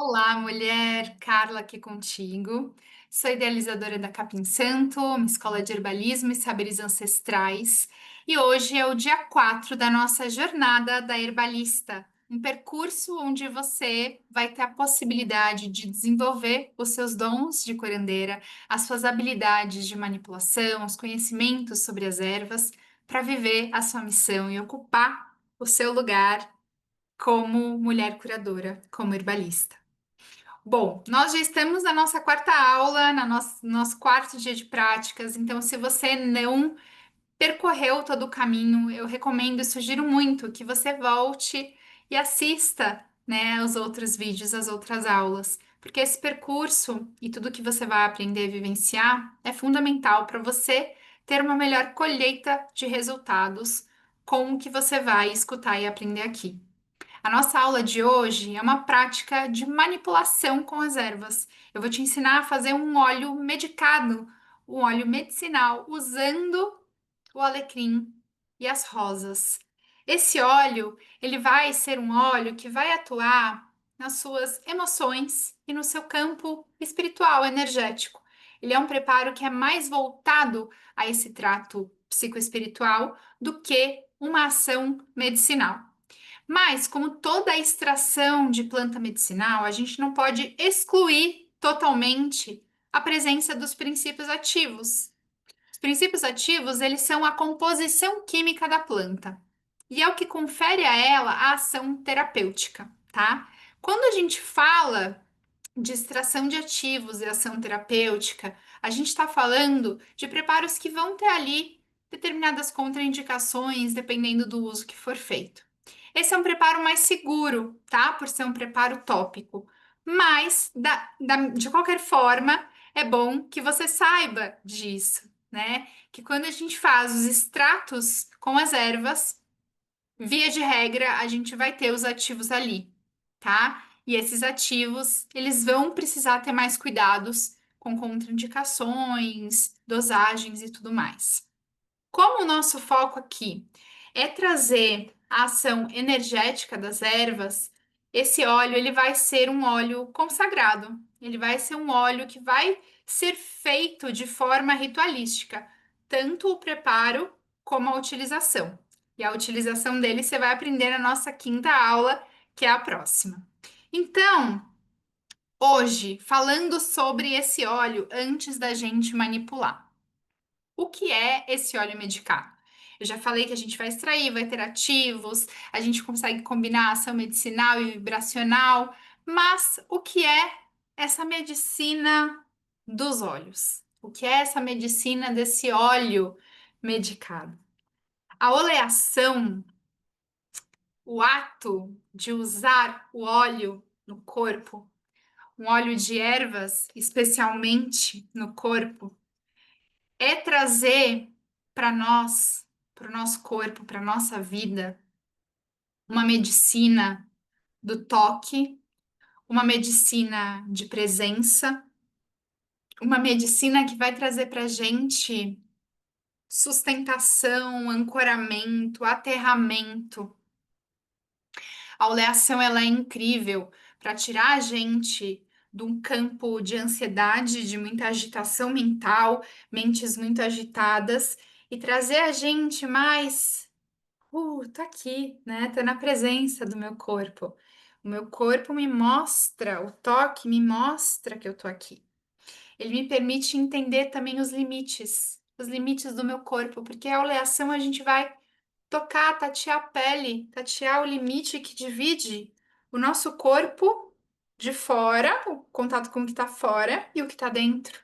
Olá, mulher, Carla aqui contigo. Sou idealizadora da Capim Santo, uma escola de herbalismo e saberes ancestrais. E hoje é o dia 4 da nossa jornada da herbalista, um percurso onde você vai ter a possibilidade de desenvolver os seus dons de curandeira, as suas habilidades de manipulação, os conhecimentos sobre as ervas, para viver a sua missão e ocupar o seu lugar como mulher curadora, como herbalista. Bom, nós já estamos na nossa quarta aula, nosso quarto dia de práticas, então se você não percorreu todo o caminho, eu recomendo e sugiro muito que você volte e assista, né, os outros vídeos, as outras aulas, porque esse percurso e tudo que você vai aprender e vivenciar é fundamental para você ter uma melhor colheita de resultados com o que você vai escutar e aprender aqui. A nossa aula de hoje é uma prática de manipulação com as ervas. Eu vou te ensinar a fazer um óleo medicado, um óleo medicinal, usando o alecrim e as rosas. Esse óleo, ele vai ser um óleo que vai atuar nas suas emoções e no seu campo espiritual, energético. Ele é um preparo que é mais voltado a esse trato psicoespiritual do que uma ação medicinal. Mas, como toda extração de planta medicinal, a gente não pode excluir totalmente a presença dos princípios ativos. Os princípios ativos, eles são a composição química da planta. E é o que confere a ela a ação terapêutica, tá? Quando a gente fala de extração de ativos e ação terapêutica, a gente está falando de preparos que vão ter ali determinadas contraindicações, dependendo do uso que for feito. Esse é um preparo mais seguro, tá? Por ser um preparo tópico. Mas, de qualquer forma, é bom que você saiba disso, né? Que quando a gente faz os extratos com as ervas, via de regra, a gente vai ter os ativos ali, tá? E esses ativos, eles vão precisar ter mais cuidados com contraindicações, dosagens e tudo mais. Como o nosso foco aqui é trazer a ação energética das ervas, esse óleo ele vai ser um óleo consagrado. Ele vai ser um óleo que vai ser feito de forma ritualística, tanto o preparo como a utilização. E a utilização dele você vai aprender na nossa quinta aula, que é a próxima. Então, hoje, falando sobre esse óleo antes da gente manipular. O que é esse óleo medicado? Eu já falei que a gente vai extrair, vai ter ativos, a gente consegue combinar ação medicinal e vibracional, mas o que é essa medicina dos óleos? O que é essa medicina desse óleo medicado? A oleação, o ato de usar o óleo no corpo, um óleo de ervas, especialmente no corpo, é trazer para nós, para o nosso corpo, para a nossa vida, uma medicina do toque, uma medicina de presença, uma medicina que vai trazer para a gente sustentação, ancoramento, aterramento. A oleação ela é incrível para tirar a gente de um campo de ansiedade, de muita agitação mental, mentes muito agitadas, e trazer a gente mais tô aqui, né? Tô na presença do meu corpo. O meu corpo me mostra, o toque me mostra que eu tô aqui. Ele me permite entender também os limites do meu corpo, porque a oleação a gente vai tocar, tatear a pele, tatear o limite que divide o nosso corpo de fora, o contato com o que tá fora e o que tá dentro.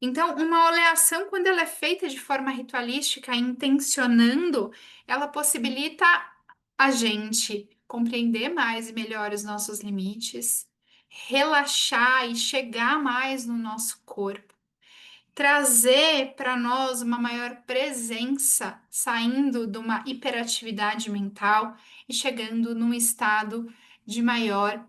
Então, uma oleação, quando ela é feita de forma ritualística, intencionando, ela possibilita a gente compreender mais e melhor os nossos limites, relaxar e chegar mais no nosso corpo, trazer para nós uma maior presença, saindo de uma hiperatividade mental e chegando num estado de maior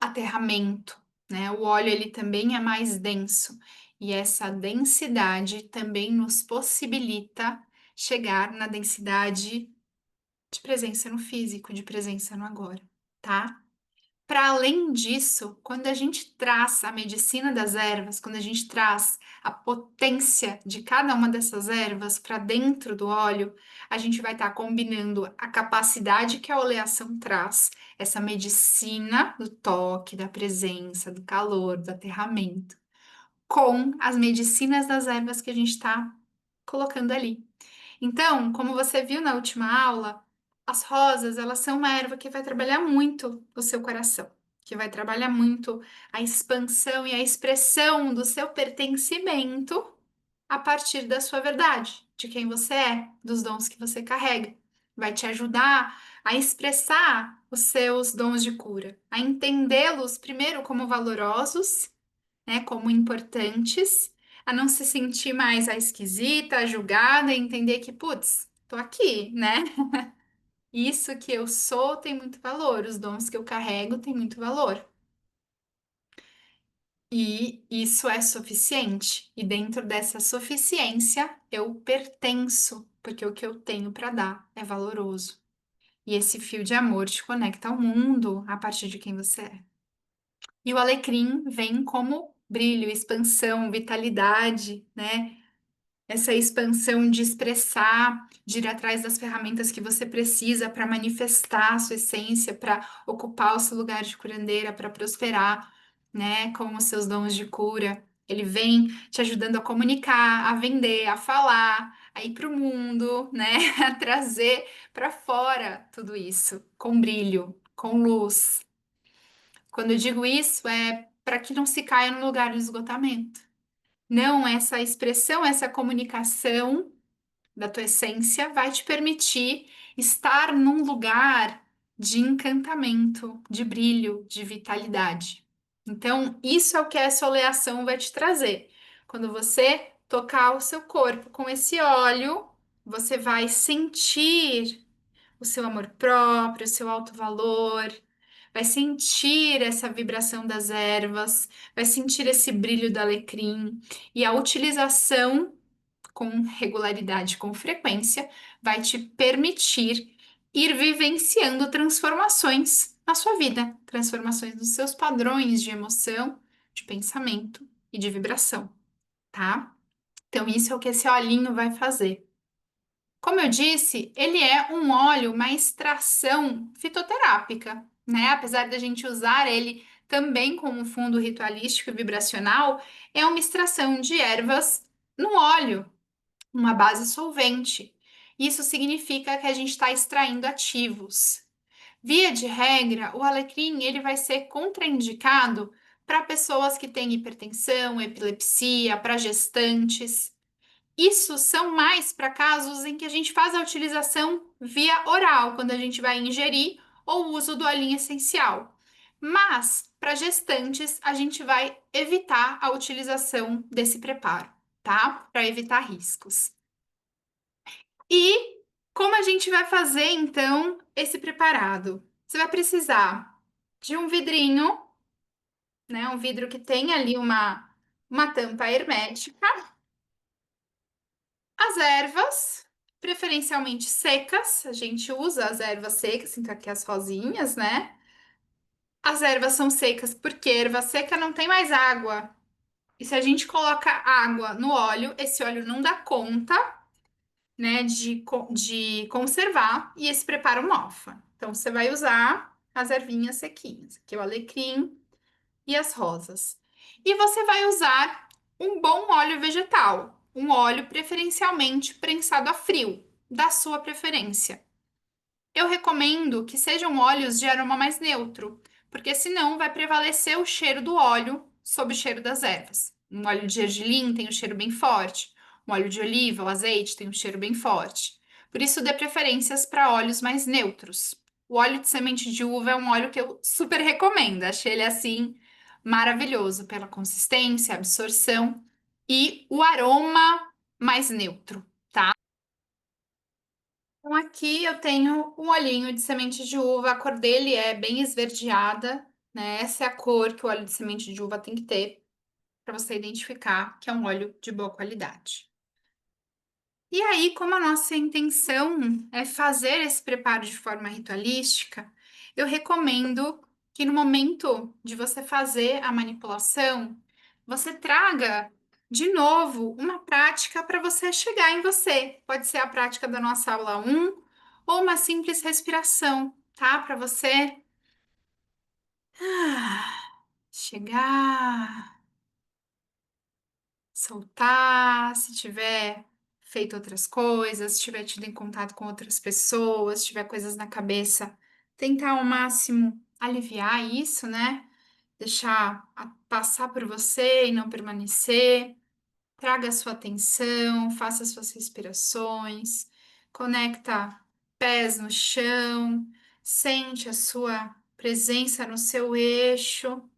aterramento, né? O óleo ele também é mais denso e essa densidade também nos possibilita chegar na densidade de presença no físico, de presença no agora, tá? Para além disso, quando a gente traz a medicina das ervas, quando a gente traz a potência de cada uma dessas ervas para dentro do óleo, a gente vai estar combinando a capacidade que a oleação traz, essa medicina do toque, da presença, do calor, do aterramento, com as medicinas das ervas que a gente está colocando ali. Então, como você viu na última aula, as rosas, elas são uma erva que vai trabalhar muito o seu coração, que vai trabalhar muito a expansão e a expressão do seu pertencimento a partir da sua verdade, de quem você é, dos dons que você carrega. Vai te ajudar a expressar os seus dons de cura, a entendê-los primeiro como valorosos, né, como importantes, a não se sentir mais a esquisita, a julgada, e entender que, putz, tô aqui, né? Isso que eu sou tem muito valor, os dons que eu carrego têm muito valor. E isso é suficiente. E dentro dessa suficiência, eu pertenço, porque o que eu tenho para dar é valoroso. E esse fio de amor te conecta ao mundo a partir de quem você é. E o alecrim vem como brilho, expansão, vitalidade, né? Essa expansão de expressar, de ir atrás das ferramentas que você precisa para manifestar a sua essência, para ocupar o seu lugar de curandeira, para prosperar, né, com os seus dons de cura. Ele vem te ajudando a comunicar, a vender, a falar, a ir para o mundo, né, a trazer para fora tudo isso, com brilho, com luz. Quando eu digo isso, é para que não se caia no lugar do esgotamento. Não, essa expressão, essa comunicação da tua essência vai te permitir estar num lugar de encantamento, de brilho, de vitalidade. Então, isso é o que essa oleação vai te trazer. Quando você tocar o seu corpo com esse óleo, você vai sentir o seu amor próprio, o seu alto valor, vai sentir essa vibração das ervas, vai sentir esse brilho do alecrim e a utilização com regularidade, com frequência, vai te permitir ir vivenciando transformações na sua vida, transformações nos seus padrões de emoção, de pensamento e de vibração, tá? Então, isso é o que esse olhinho vai fazer. Como eu disse, ele é um óleo, uma extração fitoterápica, né? Apesar da gente usar ele também como fundo ritualístico e vibracional, é uma extração de ervas no óleo, uma base solvente. Isso significa que a gente está extraindo ativos. Via de regra, o alecrim ele vai ser contraindicado para pessoas que têm hipertensão, epilepsia, para gestantes. Isso são mais para casos em que a gente faz a utilização via oral, quando a gente vai ingerir, ou o uso do alho essencial. Mas, para gestantes, a gente vai evitar a utilização desse preparo, tá? Para evitar riscos. E como a gente vai fazer então esse preparado? Você vai precisar de um vidrinho, né? Um vidro que tem ali uma tampa hermética, as ervas, preferencialmente secas, a gente usa as ervas secas, então aqui as rosinhas, né? As ervas são secas porque erva seca não tem mais água. E se a gente coloca água no óleo, esse óleo não dá conta, né, de conservar e esse preparo mofa. Então, você vai usar as ervinhas sequinhas, que é o alecrim e as rosas. E você vai usar um bom óleo vegetal, um óleo preferencialmente prensado a frio, da sua preferência. Eu recomendo que sejam óleos de aroma mais neutro, porque senão vai prevalecer o cheiro do óleo sobre o cheiro das ervas. Um óleo de gergelim tem um cheiro bem forte, um óleo de oliva, o azeite tem um cheiro bem forte. Por isso, dê preferências para óleos mais neutros. O óleo de semente de uva é um óleo que eu super recomendo. Achei ele assim maravilhoso pela consistência, absorção e o aroma mais neutro. Então, aqui eu tenho um olhinho de semente de uva, a cor dele é bem esverdeada, né? Essa é a cor que o óleo de semente de uva tem que ter para você identificar que é um óleo de boa qualidade. E aí, como a nossa intenção é fazer esse preparo de forma ritualística, eu recomendo que no momento de você fazer a manipulação, você traga de novo uma prática para você chegar em você. Pode ser a prática da nossa aula um ou uma simples respiração, tá? Para você chegar, soltar, se tiver feito outras coisas, se tiver tido em contato com outras pessoas, se tiver coisas na cabeça, tentar ao máximo aliviar isso, né? Deixar passar por você e não permanecer. Traga a sua atenção, faça as suas respirações, conecta pés no chão, sente a sua presença no seu eixo,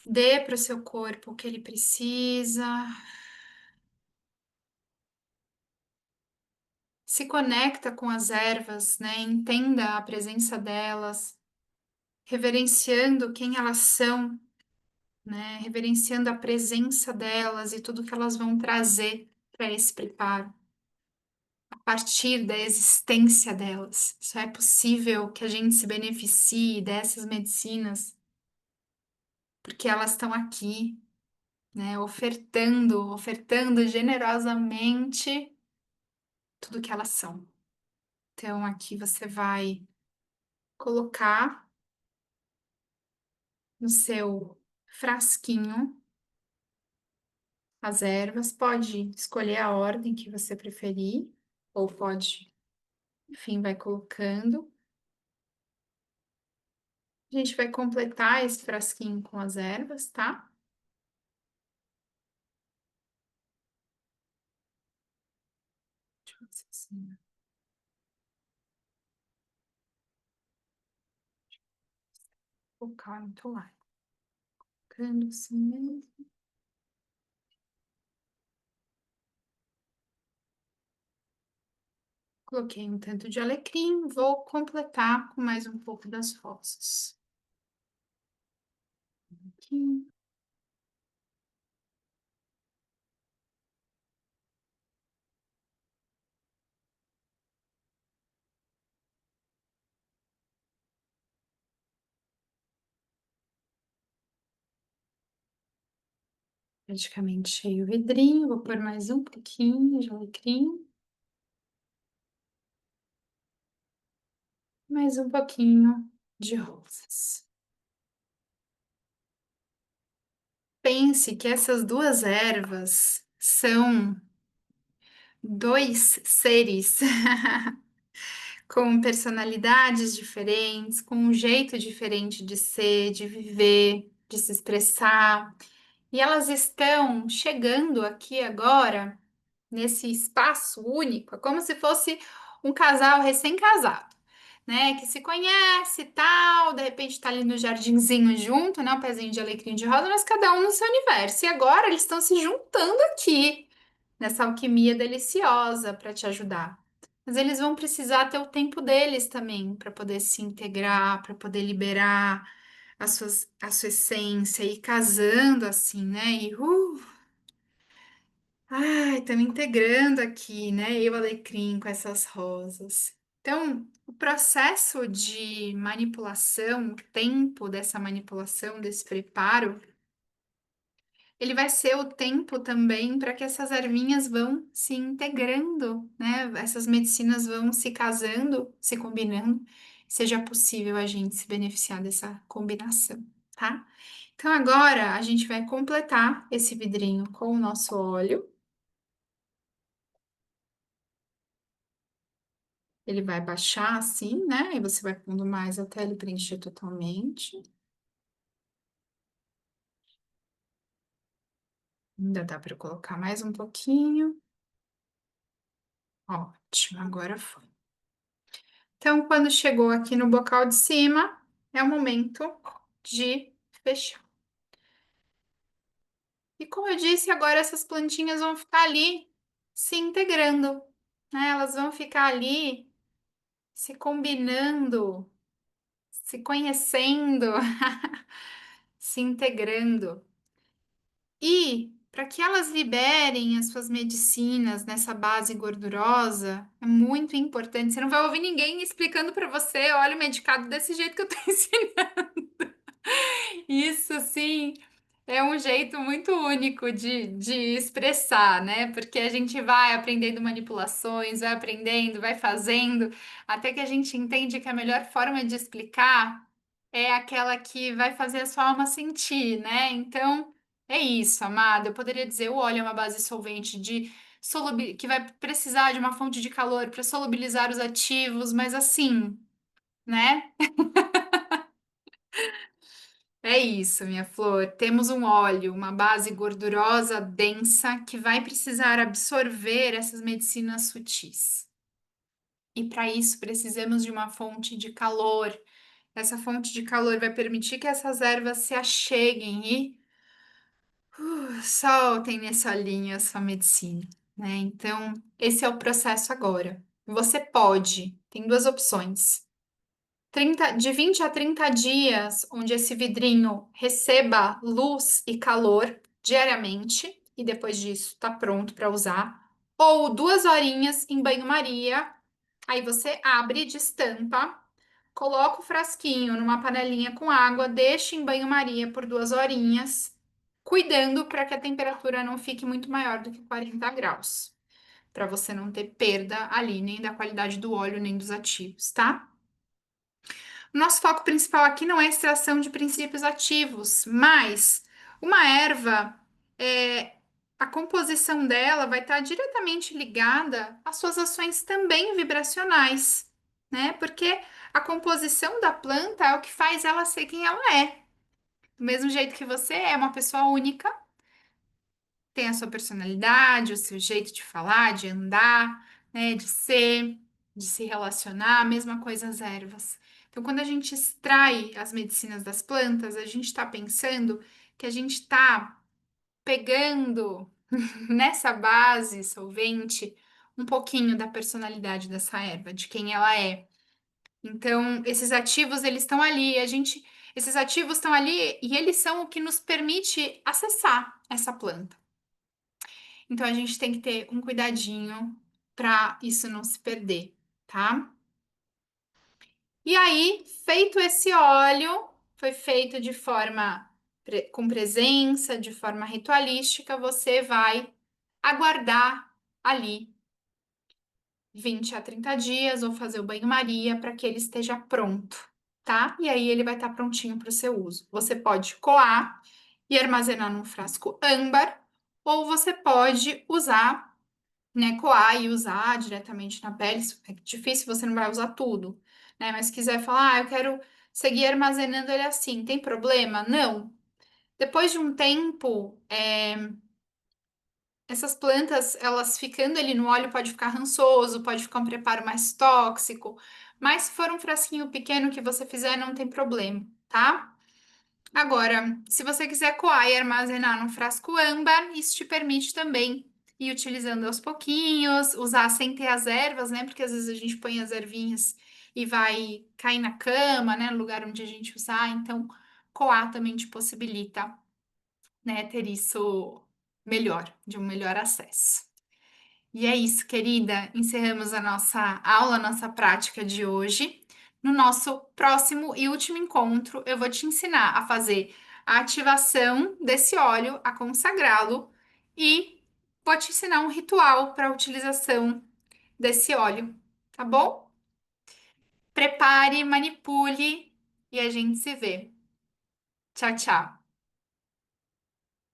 dê para o seu corpo o que ele precisa, se conecta com as ervas, né? Entenda a presença delas, reverenciando quem elas são, né? Reverenciando a presença delas e tudo que elas vão trazer para esse preparo, a partir da existência delas. Só é possível que a gente se beneficie dessas medicinas porque elas estão aqui, né? Ofertando generosamente tudo que elas são. Então, aqui você vai colocar no seu frasquinho as ervas, pode escolher a ordem que você preferir, ou pode, enfim, vai colocando. A gente vai completar esse frasquinho com as ervas, tá? Deixa eu ver se assim, colocar muito lá. Colocando assim mesmo. Coloquei um tanto de alecrim, vou completar com mais um pouco das rosas. Aqui. Praticamente cheio o vidrinho, vou pôr mais um pouquinho de alecrim, mais um pouquinho de rosas. Pense que essas duas ervas são dois seres com personalidades diferentes, com um jeito diferente de ser, de viver, de se expressar. E elas estão chegando aqui agora, nesse espaço único, é como se fosse um casal recém-casado, né? Que se conhece e tal, de repente tá ali no jardinzinho junto, né? Um pezinho de alecrim de rosa, mas cada um no seu universo. E agora eles estão se juntando aqui, nessa alquimia deliciosa para te ajudar. Mas eles vão precisar ter o tempo deles também para poder se integrar, para poder liberar a sua essência e ir casando assim, né? Ai, estamos integrando aqui, né? Eu, alecrim, com essas rosas. Então, o processo de manipulação, o tempo dessa manipulação, desse preparo, ele vai ser o tempo também para que essas ervinhas vão se integrando, né? Essas medicinas vão se casando, se combinando, seja possível a gente se beneficiar dessa combinação, tá? Então, agora a gente vai completar esse vidrinho com o nosso óleo. Ele vai baixar assim, né? E você vai pondo mais até ele preencher totalmente. Ainda dá para colocar mais um pouquinho. Ótimo, agora foi. Então, quando chegou aqui no bocal de cima, é o momento de fechar. E como eu disse, agora essas plantinhas vão ficar ali se integrando, né? Elas vão ficar ali se combinando, se conhecendo, se integrando. E para que elas liberem as suas medicinas nessa base gordurosa, é muito importante. Você não vai ouvir ninguém explicando para você óleo medicado desse jeito que eu estou ensinando. Isso sim é um jeito muito único de expressar, né? Porque a gente vai aprendendo manipulações, vai aprendendo, vai fazendo, até que a gente entende que a melhor forma de explicar é aquela que vai fazer a sua alma sentir, né? Então, é isso, amada. Eu poderia dizer, o óleo é uma base solvente que vai precisar de uma fonte de calor para solubilizar os ativos, mas assim, né? É isso, minha flor. Temos um óleo, uma base gordurosa, densa, que vai precisar absorver essas medicinas sutis. E para isso precisamos de uma fonte de calor. Essa fonte de calor vai permitir que essas ervas se acheguem e soltem nesse olhinho a sua medicina, né? Então, esse é o processo agora. Você pode, tem duas opções. 20 a 30 dias, onde esse vidrinho receba luz e calor diariamente, e depois disso tá pronto para usar. Ou 2 horinhas em banho-maria, aí você abre, destampa, coloca o frasquinho numa panelinha com água, deixa em banho-maria por 2 horinhas, cuidando para que a temperatura não fique muito maior do que 40 graus, para você não ter perda ali, nem da qualidade do óleo, nem dos ativos, tá? Nosso foco principal aqui não é a extração de princípios ativos, mas uma erva, a composição dela vai estar diretamente ligada às suas ações também vibracionais, né? Porque a composição da planta é o que faz ela ser quem ela é. Do mesmo jeito que você é uma pessoa única, tem a sua personalidade, o seu jeito de falar, de andar, né, de ser, de se relacionar, a mesma coisa as ervas. Então, quando a gente extrai as medicinas das plantas, a gente está pensando que a gente está pegando nessa base solvente um pouquinho da personalidade dessa erva, de quem ela é. Então, esses ativos, eles estão ali, esses ativos estão ali e eles são o que nos permite acessar essa planta. Então a gente tem que ter um cuidadinho para isso não se perder, tá? E aí, feito esse óleo, foi feito de forma com presença, de forma ritualística, você vai aguardar ali 20 a 30 dias ou fazer o banho-maria para que ele esteja pronto, tá? E aí ele vai estar prontinho para o seu uso. Você pode coar e armazenar num frasco âmbar, ou você pode usar, né, coar e usar diretamente na pele. Isso é difícil, você não vai usar tudo, né? Mas se quiser falar, eu quero seguir armazenando ele assim, tem problema? Não. Depois de um tempo, essas plantas, elas ficando ali no óleo, pode ficar rançoso, pode ficar um preparo mais tóxico. Mas se for um frasquinho pequeno que você fizer, não tem problema, tá? Agora, se você quiser coar e armazenar num frasco âmbar, isso te permite também ir utilizando aos pouquinhos, usar sem ter as ervas, né? Porque às vezes a gente põe as ervinhas e vai cair na cama, né? No lugar onde a gente usar. Então, coar também te possibilita, né? Ter isso melhor, de um melhor acesso. E é isso, querida. Encerramos a nossa aula, a nossa prática de hoje. No nosso próximo e último encontro, eu vou te ensinar a fazer a ativação desse óleo, a consagrá-lo e vou te ensinar um ritual para a utilização desse óleo, tá bom? Prepare, manipule e a gente se vê. Tchau, tchau.